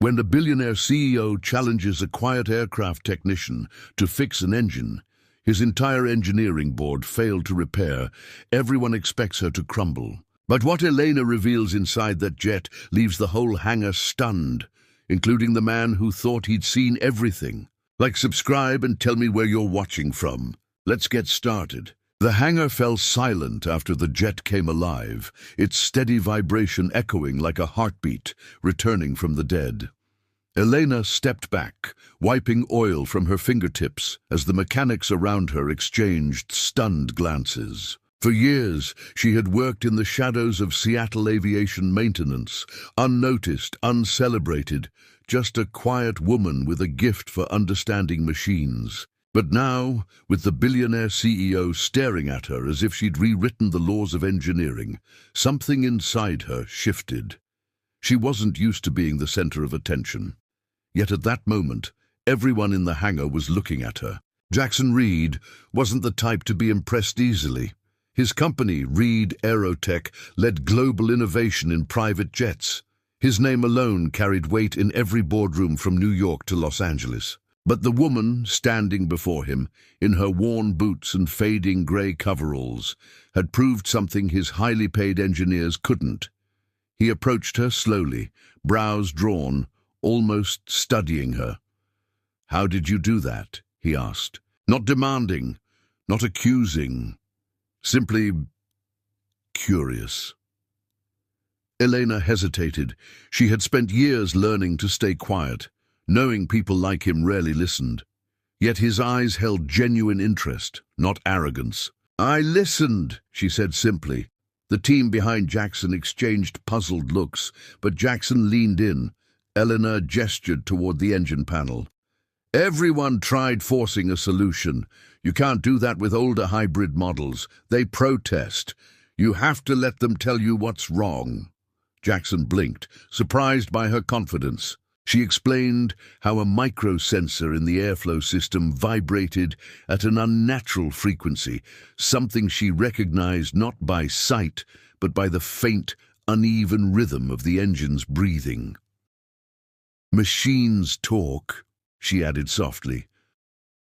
When the billionaire CEO challenges a quiet aircraft technician to fix an engine his entire engineering board failed to repair, everyone expects her to crumble. But what Elena reveals inside that jet leaves the whole hangar stunned, including the man who thought he'd seen everything. Like, subscribe and tell me where you're watching from. Let's get started. The hangar fell silent after the jet came alive, its steady vibration echoing like a heartbeat, returning from the dead. Elena stepped back, wiping oil from her fingertips as the mechanics around her exchanged stunned glances. For years, she had worked in the shadows of Seattle aviation maintenance, unnoticed, uncelebrated, just a quiet woman with a gift for understanding machines. But now, with the billionaire CEO staring at her as if she'd rewritten the laws of engineering, something inside her shifted. She wasn't used to being the center of attention. Yet at that moment, everyone in the hangar was looking at her. Jackson Reed wasn't the type to be impressed easily. His company, Reed Aerotech, led global innovation in private jets. His name alone carried weight in every boardroom from New York to Los Angeles. But the woman standing before him, in her worn boots and fading grey coveralls, had proved something his highly paid engineers couldn't. He approached her slowly, brows drawn, almost studying her. "How did you do that?" he asked. Not demanding, not accusing, simply curious. Elena hesitated. She had spent years learning to stay quiet, knowing people like him rarely listened. Yet his eyes held genuine interest, not arrogance. "I listened," she said simply. The team behind Jackson exchanged puzzled looks, but Jackson leaned in. Elena gestured toward the engine panel. "Everyone tried forcing a solution. You can't do that with older hybrid models. They protest. You have to let them tell you what's wrong." Jackson blinked, surprised by her confidence. She explained how a microsensor in the airflow system vibrated at an unnatural frequency, something she recognized not by sight, but by the faint, uneven rhythm of the engine's breathing. "Machines talk," she added softly.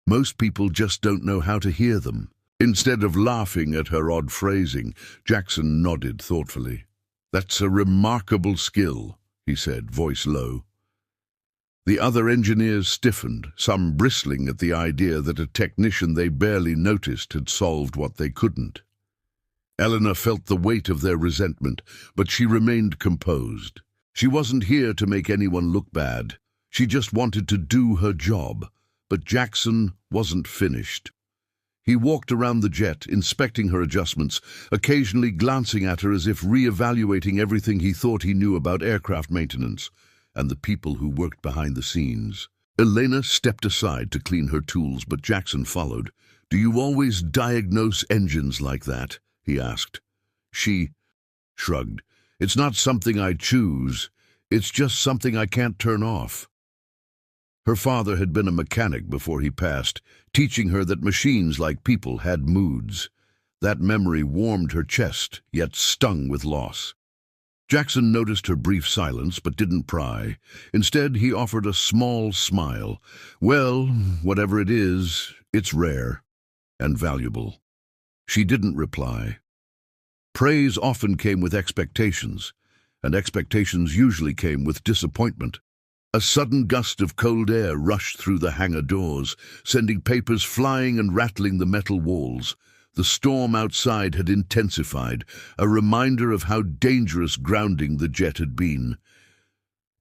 "Most people just don't know how to hear them." Instead of laughing at her odd phrasing, Jackson nodded thoughtfully. "That's a remarkable skill," he said, voice low. The other engineers stiffened, some bristling at the idea that a technician they barely noticed had solved what they couldn't. Eleanor felt the weight of their resentment, but she remained composed. She wasn't here to make anyone look bad. She just wanted to do her job. But Jackson wasn't finished. He walked around the jet, inspecting her adjustments, occasionally glancing at her as if re-evaluating everything he thought he knew about aircraft maintenance and the people who worked behind the scenes. Elena stepped aside to clean her tools, but Jackson followed. "Do you always diagnose engines like that?" he asked. She shrugged. "It's not something I choose. It's just something I can't turn off." Her father had been a mechanic before he passed, teaching her that machines, like people, had moods. That memory warmed her chest, yet stung with loss. Jackson noticed her brief silence, but didn't pry. Instead, he offered a small smile. "Well, whatever it is, it's rare and valuable." She didn't reply. Praise often came with expectations, and expectations usually came with disappointment. A sudden gust of cold air rushed through the hangar doors, sending papers flying and rattling the metal walls. The storm outside had intensified, a reminder of how dangerous grounding the jet had been.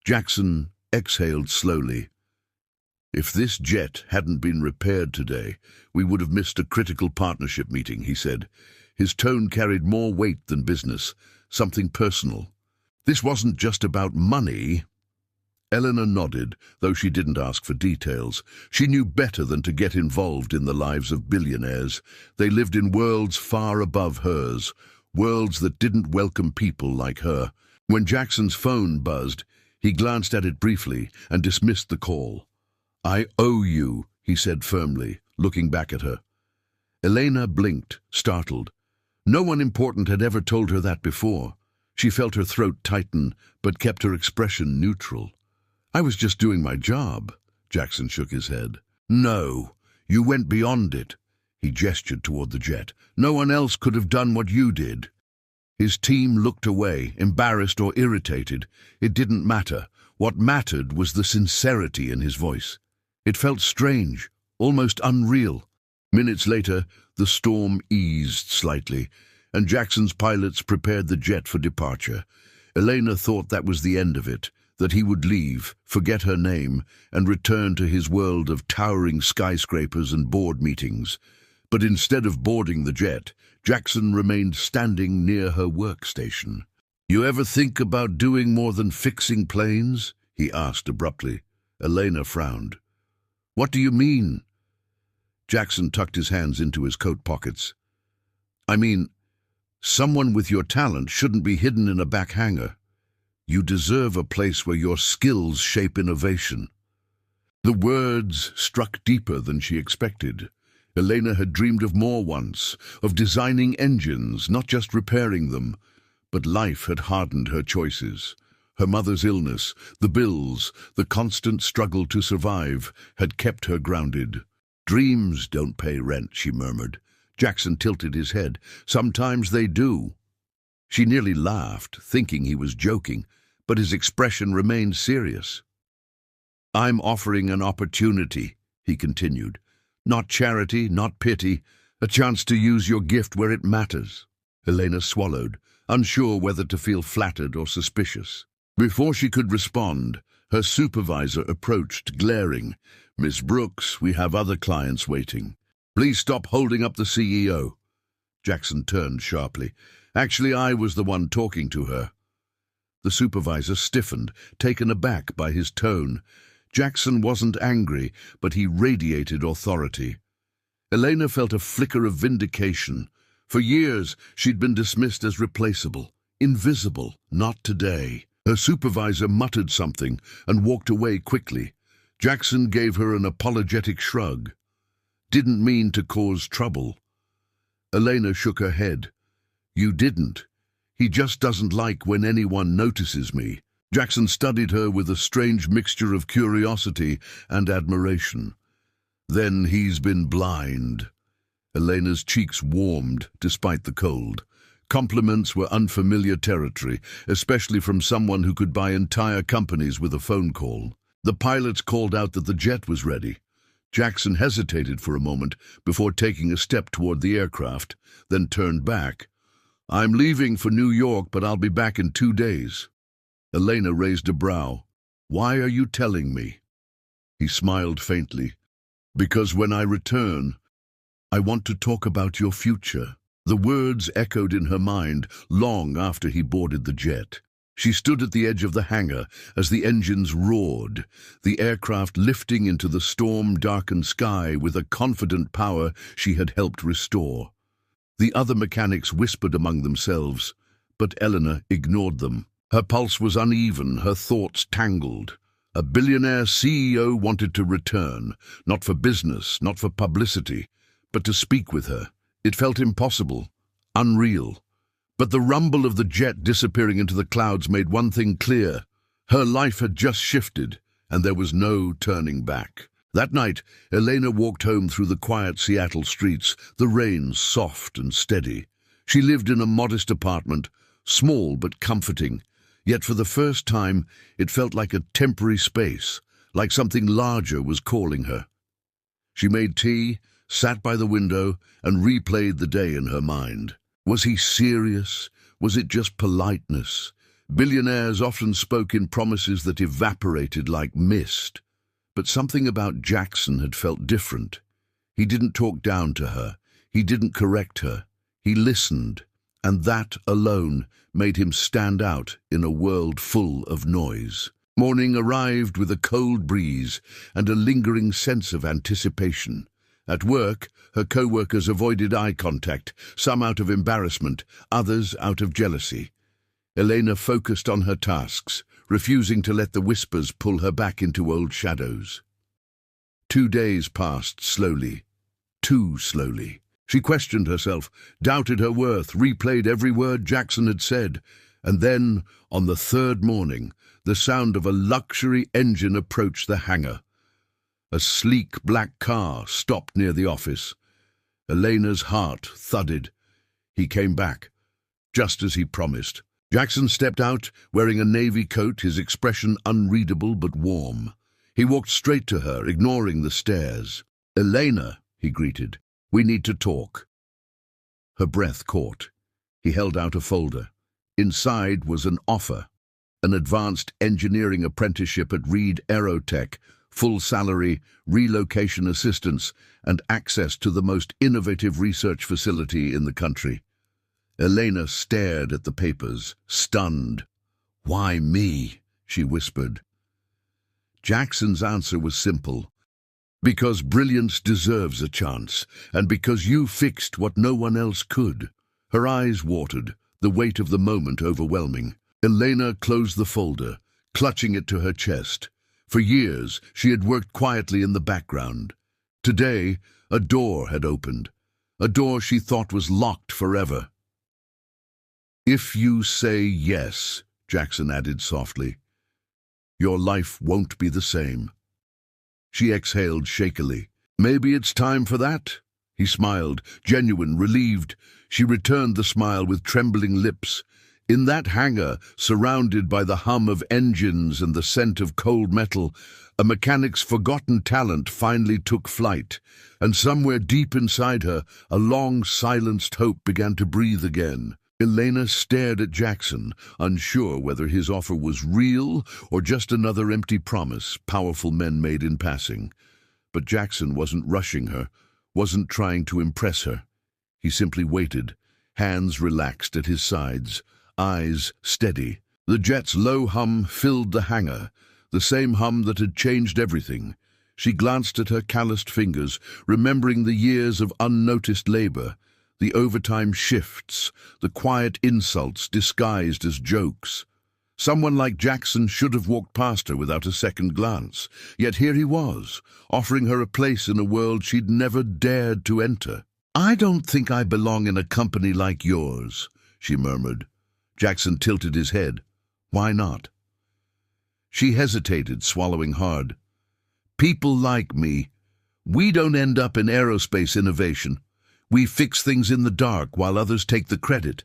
Jackson exhaled slowly. "If this jet hadn't been repaired today, we would have missed a critical partnership meeting," he said. His tone carried more weight than business, something personal. "This wasn't just about money." Eleanor nodded, though she didn't ask for details. She knew better than to get involved in the lives of billionaires. They lived in worlds far above hers, worlds that didn't welcome people like her. When Jackson's phone buzzed, he glanced at it briefly and dismissed the call. "I owe you," he said firmly, looking back at her. Elena blinked, startled. No one important had ever told her that before. She felt her throat tighten, but kept her expression neutral. I was just doing my job. Jackson shook his head. No, you went beyond it. He gestured toward the jet. No one else could have done what you did. His team looked away, embarrassed or irritated. It didn't matter. What mattered was the sincerity in his voice. It felt strange, almost unreal. Minutes later, the storm eased slightly, and Jackson's pilots prepared the jet for departure. Elena thought that was the end of it, that he would leave, forget her name, and return to his world of towering skyscrapers and board meetings. But instead of boarding the jet, Jackson remained standing near her workstation. "You ever think about doing more than fixing planes?" he asked abruptly. Elena frowned. "What do you mean?" Jackson tucked his hands into his coat pockets. "I mean, someone with your talent shouldn't be hidden in a back hangar. You deserve a place where your skills shape innovation." The words struck deeper than she expected. Elena had dreamed of more once, of designing engines, not just repairing them. But life had hardened her choices. Her mother's illness, the bills, the constant struggle to survive had kept her grounded. "Dreams don't pay rent," she murmured. Jackson tilted his head. "Sometimes they do." She nearly laughed, thinking he was joking, but his expression remained serious. "I'm offering an opportunity," he continued. "Not charity, not pity, a chance to use your gift where it matters." Elena swallowed, unsure whether to feel flattered or suspicious. Before she could respond, her supervisor approached, glaring. "Miss Brooks, we have other clients waiting. Please stop holding up the CEO." Jackson turned sharply. "Actually, I was the one talking to her." The supervisor stiffened, taken aback by his tone. Jackson wasn't angry, but he radiated authority. Elena felt a flicker of vindication. For years, she'd been dismissed as replaceable, invisible. Not today. Her supervisor muttered something and walked away quickly. Jackson gave her an apologetic shrug. "Didn't mean to cause trouble." Elena shook her head. "You didn't. He just doesn't like when anyone notices me." Jackson studied her with a strange mixture of curiosity and admiration. "Then he's been blind." Elena's cheeks warmed despite the cold. Compliments were unfamiliar territory, especially from someone who could buy entire companies with a phone call. The pilots called out that the jet was ready. Jackson hesitated for a moment before taking a step toward the aircraft, then turned back. "I'm leaving for New York, but I'll be back in 2 days." Elena raised a brow. "Why are you telling me?" He smiled faintly. "Because when I return, I want to talk about your future." The words echoed in her mind long after he boarded the jet. She stood at the edge of the hangar as the engines roared, the aircraft lifting into the storm-darkened sky with a confident power she had helped restore. The other mechanics whispered among themselves, but Eleanor ignored them. Her pulse was uneven, her thoughts tangled. A billionaire CEO wanted to return, not for business, not for publicity, but to speak with her. It felt impossible, unreal. But the rumble of the jet disappearing into the clouds made one thing clear. Her life had just shifted, and there was no turning back. That night, Elena walked home through the quiet Seattle streets, the rain soft and steady. She lived in a modest apartment, small but comforting, yet for the first time it felt like a temporary space, like something larger was calling her. She made tea, sat by the window, and replayed the day in her mind. Was he serious? Was it just politeness? Billionaires often spoke in promises that evaporated like mist. But something about Jackson had felt different. He didn't talk down to her. He didn't correct her. He listened, and that alone made him stand out in a world full of noise. Morning arrived with a cold breeze and a lingering sense of anticipation. At work, her co-workers avoided eye contact, some out of embarrassment, others out of jealousy. Elena focused on her tasks, refusing to let the whispers pull her back into old shadows. 2 days passed slowly, too slowly. She questioned herself, doubted her worth, replayed every word Jackson had said. And then, on the 3rd morning, the sound of a luxury engine approached the hangar. A sleek black car stopped near the office. Elena's heart thudded. He came back, just as he promised. Jackson stepped out, wearing a navy coat, his expression unreadable but warm. He walked straight to her, ignoring the stares. "Elena," he greeted, "we need to talk." Her breath caught. He held out a folder. Inside was an offer. An advanced engineering apprenticeship at Reed Aerotech, full salary, relocation assistance, and access to the most innovative research facility in the country. Elena stared at the papers, stunned. "Why me?" she whispered. Jackson's answer was simple. "Because brilliance deserves a chance, and because you fixed what no one else could." Her eyes watered, the weight of the moment overwhelming. Elena closed the folder, clutching it to her chest. For years, she had worked quietly in the background. Today, a door had opened, a door she thought was locked forever. "If you say yes," Jackson added softly, "your life won't be the same." She exhaled shakily. "Maybe it's time for that?" He smiled, genuine, relieved. She returned the smile with trembling lips. In that hangar, surrounded by the hum of engines and the scent of cold metal, a mechanic's forgotten talent finally took flight, and somewhere deep inside her, a long silenced hope began to breathe again. Elena stared at Jackson, unsure whether his offer was real or just another empty promise powerful men made in passing. But Jackson wasn't rushing her, wasn't trying to impress her. He simply waited, hands relaxed at his sides, eyes steady. The jet's low hum filled the hangar, the same hum that had changed everything. She glanced at her calloused fingers, remembering the years of unnoticed labor, the overtime shifts, the quiet insults disguised as jokes. Someone like Jackson should have walked past her without a second glance, yet here he was, offering her a place in a world she'd never dared to enter. "I don't think I belong in a company like yours," she murmured. Jackson tilted his head. "Why not?" She hesitated, swallowing hard. "People like me. We don't end up in aerospace innovation. We fix things in the dark while others take the credit."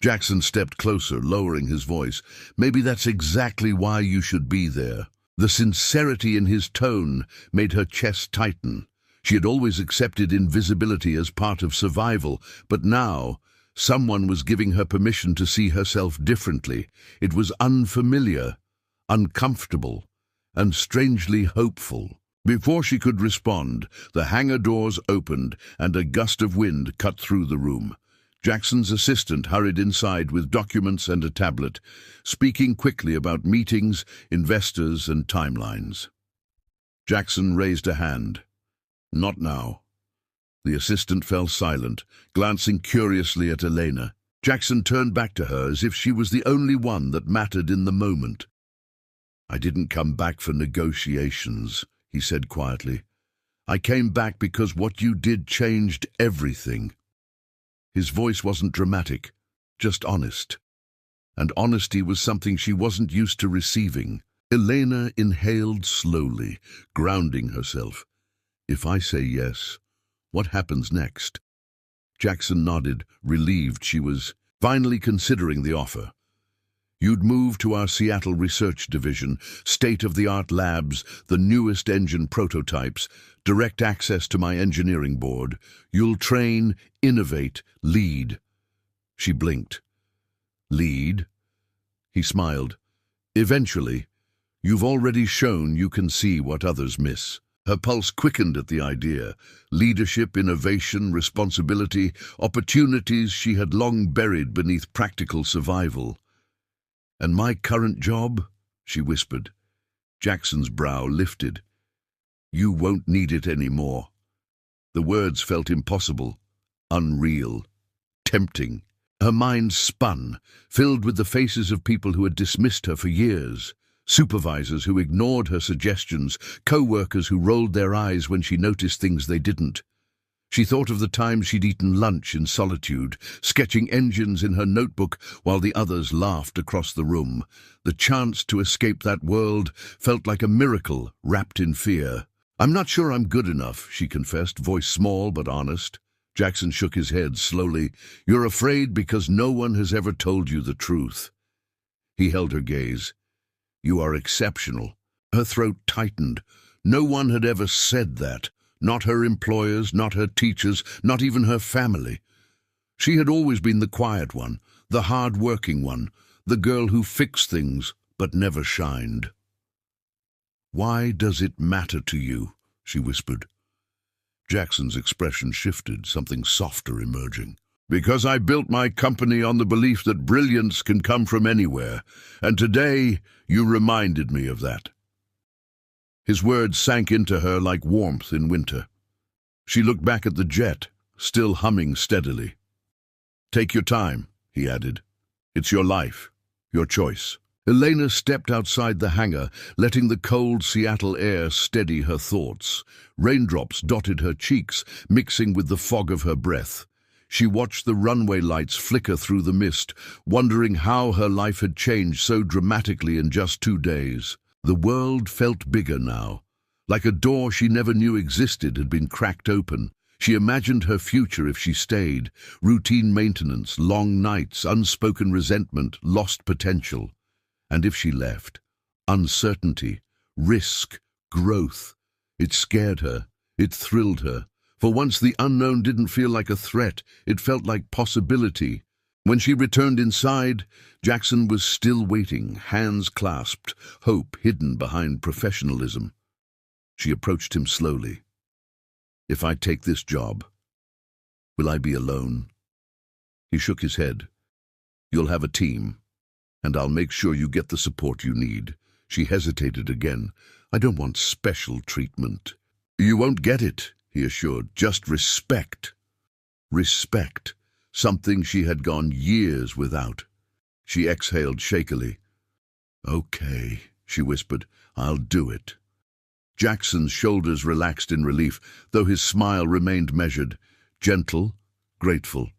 Jackson stepped closer, lowering his voice. "Maybe that's exactly why you should be there." The sincerity in his tone made her chest tighten. She had always accepted invisibility as part of survival, but now someone was giving her permission to see herself differently. It was unfamiliar, uncomfortable, and strangely hopeful. Before she could respond, the hangar doors opened and a gust of wind cut through the room. Jackson's assistant hurried inside with documents and a tablet, speaking quickly about meetings, investors, and timelines. Jackson raised a hand. "Not now." The assistant fell silent, glancing curiously at Elena. Jackson turned back to her as if she was the only one that mattered in the moment. "I didn't come back for negotiations," he said quietly. "I came back because what you did changed everything." His voice wasn't dramatic, just honest. And honesty was something she wasn't used to receiving. Elena inhaled slowly, grounding herself. "If I say yes, what happens next?" Jackson nodded, relieved she was finally considering the offer. "You'd move to our Seattle research division, state-of-the-art labs, the newest engine prototypes, direct access to my engineering board. You'll train, innovate, lead." She blinked. "Lead?" He smiled. "Eventually. You've already shown you can see what others miss." Her pulse quickened at the idea. Leadership, innovation, responsibility, opportunities she had long buried beneath practical survival. "And my current job?" she whispered. Jackson's brow lifted. "You won't need it anymore." The words felt impossible, unreal, tempting. Her mind spun, filled with the faces of people who had dismissed her for years. Supervisors who ignored her suggestions, co-workers who rolled their eyes when she noticed things they didn't. She thought of the times she'd eaten lunch in solitude, sketching engines in her notebook while the others laughed across the room. The chance to escape that world felt like a miracle wrapped in fear. "I'm not sure I'm good enough," she confessed, voice small but honest. Jackson shook his head slowly. "You're afraid because no one has ever told you the truth." He held her gaze. "You are exceptional." Her throat tightened. No one had ever said that. Not her employers, not her teachers, not even her family. She had always been the quiet one, the hard-working one, the girl who fixed things but never shined. "Why does it matter to you?" she whispered. Jackson's expression shifted, something softer emerging. "Because I built my company on the belief that brilliance can come from anywhere, and today you reminded me of that." His words sank into her like warmth in winter. She looked back at the jet, still humming steadily. "Take your time," he added. "It's your life, your choice." Elena stepped outside the hangar, letting the cold Seattle air steady her thoughts. Raindrops dotted her cheeks, mixing with the fog of her breath. She watched the runway lights flicker through the mist, wondering how her life had changed so dramatically in just 2 days. The world felt bigger now, like a door she never knew existed had been cracked open. She imagined her future if she stayed: routine maintenance, long nights, unspoken resentment, lost potential. And if she left, uncertainty, risk, growth. It scared her, it thrilled her. For once the unknown didn't feel like a threat, it felt like possibility. When she returned inside, Jackson was still waiting, hands clasped, hope hidden behind professionalism. She approached him slowly. "If I take this job, will I be alone?" He shook his head. "You'll have a team, and I'll make sure you get the support you need." She hesitated again. "I don't want special treatment." "You won't get it," he assured. "Just respect." Respect. Something she had gone years without. She exhaled shakily. "Okay," she whispered. "I'll do it." Jackson's shoulders relaxed in relief, though his smile remained measured, gentle, grateful.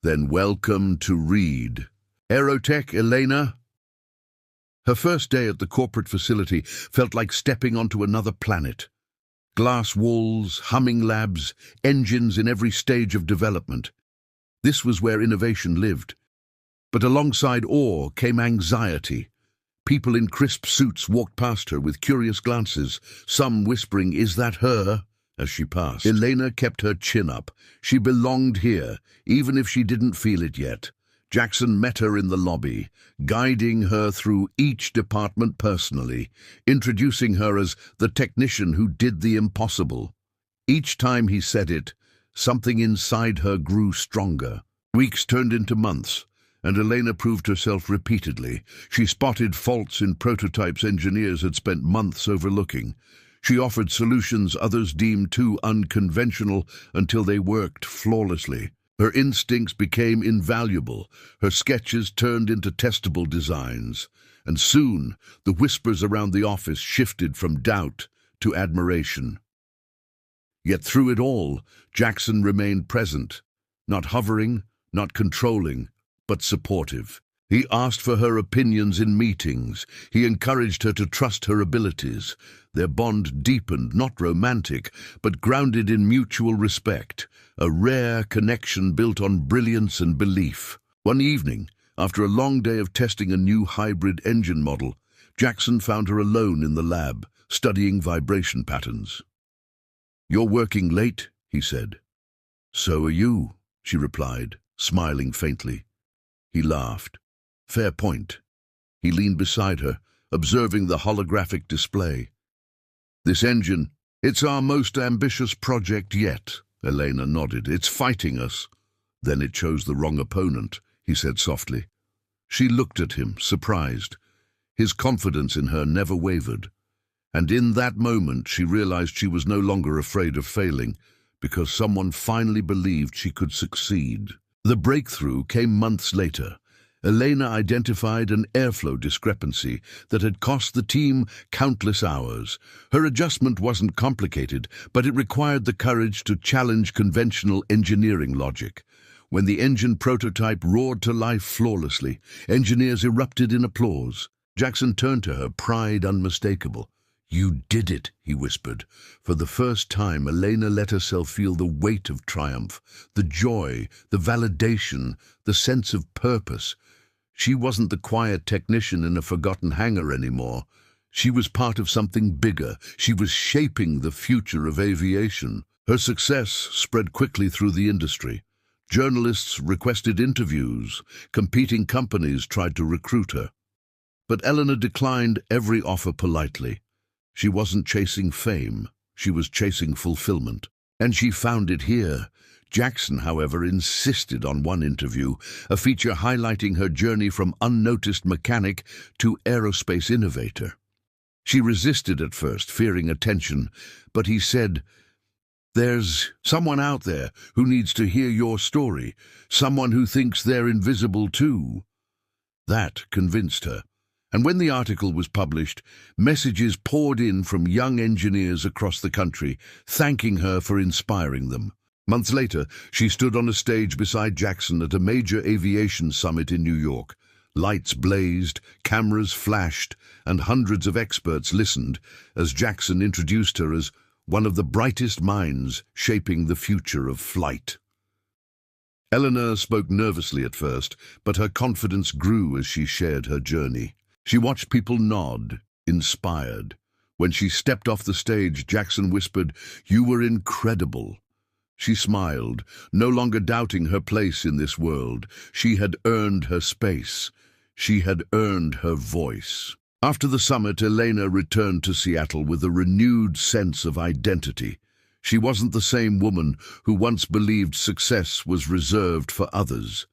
"Then welcome to Reed." "Aerotech, Elena?" Her first day at the corporate facility felt like stepping onto another planet. Glass walls, humming labs, engines in every stage of development. This was where innovation lived. But alongside awe came anxiety. People in crisp suits walked past her with curious glances, some whispering, "Is that her?" as she passed. Elena kept her chin up. She belonged here, even if she didn't feel it yet. Jackson met her in the lobby, guiding her through each department personally, introducing her as the technician who did the impossible. Each time he said it, something inside her grew stronger. Weeks turned into months, and Elena proved herself repeatedly. She spotted faults in prototypes engineers had spent months overlooking. She offered solutions others deemed too unconventional until they worked flawlessly. Her instincts became invaluable. Her sketches turned into testable designs. And soon, the whispers around the office shifted from doubt to admiration. Yet through it all, Jackson remained present, not hovering, not controlling, but supportive. He asked for her opinions in meetings. He encouraged her to trust her abilities. Their bond deepened, not romantic, but grounded in mutual respect, a rare connection built on brilliance and belief. One evening, after a long day of testing a new hybrid engine model, Jackson found her alone in the lab, studying vibration patterns. "You're working late," he said. "So are you," she replied, smiling faintly. He laughed. "Fair point." He leaned beside her, observing the holographic display. "This engine, it's our most ambitious project yet," Elena nodded. "It's fighting us." "Then it chose the wrong opponent," he said softly. She looked at him, surprised. His confidence in her never wavered. And in that moment she realized she was no longer afraid of failing, because someone finally believed she could succeed. The breakthrough came months later. Elena identified an airflow discrepancy that had cost the team countless hours. Her adjustment wasn't complicated, but it required the courage to challenge conventional engineering logic. When the engine prototype roared to life flawlessly, engineers erupted in applause. Jackson turned to her, pride unmistakable. "You did it," he whispered. For the first time, Elena let herself feel the weight of triumph, the joy, the validation, the sense of purpose. She wasn't the quiet technician in a forgotten hangar anymore. She was part of something bigger. She was shaping the future of aviation. Her success spread quickly through the industry. Journalists requested interviews. Competing companies tried to recruit her. But Eleanor declined every offer politely. She wasn't chasing fame. She was chasing fulfillment. And she found it here. Jackson, however, insisted on one interview, a feature highlighting her journey from unnoticed mechanic to aerospace innovator. She resisted at first, fearing attention, but he said, "There's someone out there who needs to hear your story, someone who thinks they're invisible too." That convinced her. And when the article was published, messages poured in from young engineers across the country, thanking her for inspiring them. Months later, she stood on a stage beside Jackson at a major aviation summit in New York. Lights blazed, cameras flashed, and hundreds of experts listened as Jackson introduced her as one of the brightest minds shaping the future of flight. Eleanor spoke nervously at first, but her confidence grew as she shared her journey. She watched people nod, inspired. When she stepped off the stage, Jackson whispered, "You were incredible." She smiled, no longer doubting her place in this world. She had earned her space. She had earned her voice. After the summit, Elena returned to Seattle with a renewed sense of identity. She wasn't the same woman who once believed success was reserved for others.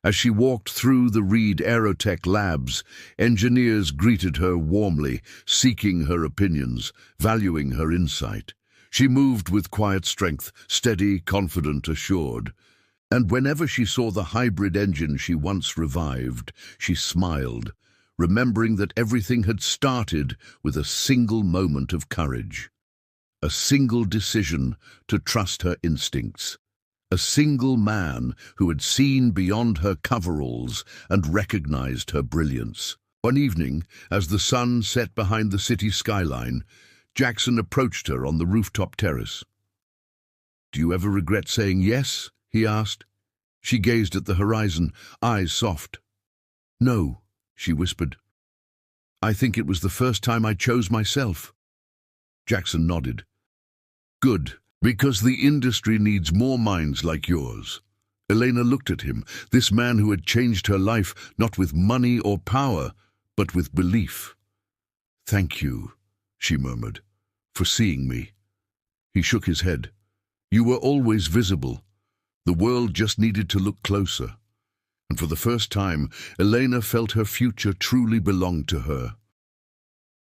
As she walked through the Reed Aerotech labs, engineers greeted her warmly, seeking her opinions, valuing her insight. She moved with quiet strength, steady, confident, assured. And whenever she saw the hybrid engine she once revived, she smiled, remembering that everything had started with a single moment of courage. A single decision to trust her instincts. A single man who had seen beyond her coveralls and recognized her brilliance. One evening, as the sun set behind the city skyline, Jackson approached her on the rooftop terrace. "Do you ever regret saying yes?" he asked. She gazed at the horizon, eyes soft. "No," she whispered. "I think it was the first time I chose myself." Jackson nodded. "Good, because the industry needs more minds like yours." Elena looked at him, this man who had changed her life not with money or power, but with belief. "Thank you," she murmured, "for seeing me." He shook his head. "You were always visible. The world just needed to look closer." And for the first time, Elena felt her future truly belonged to her.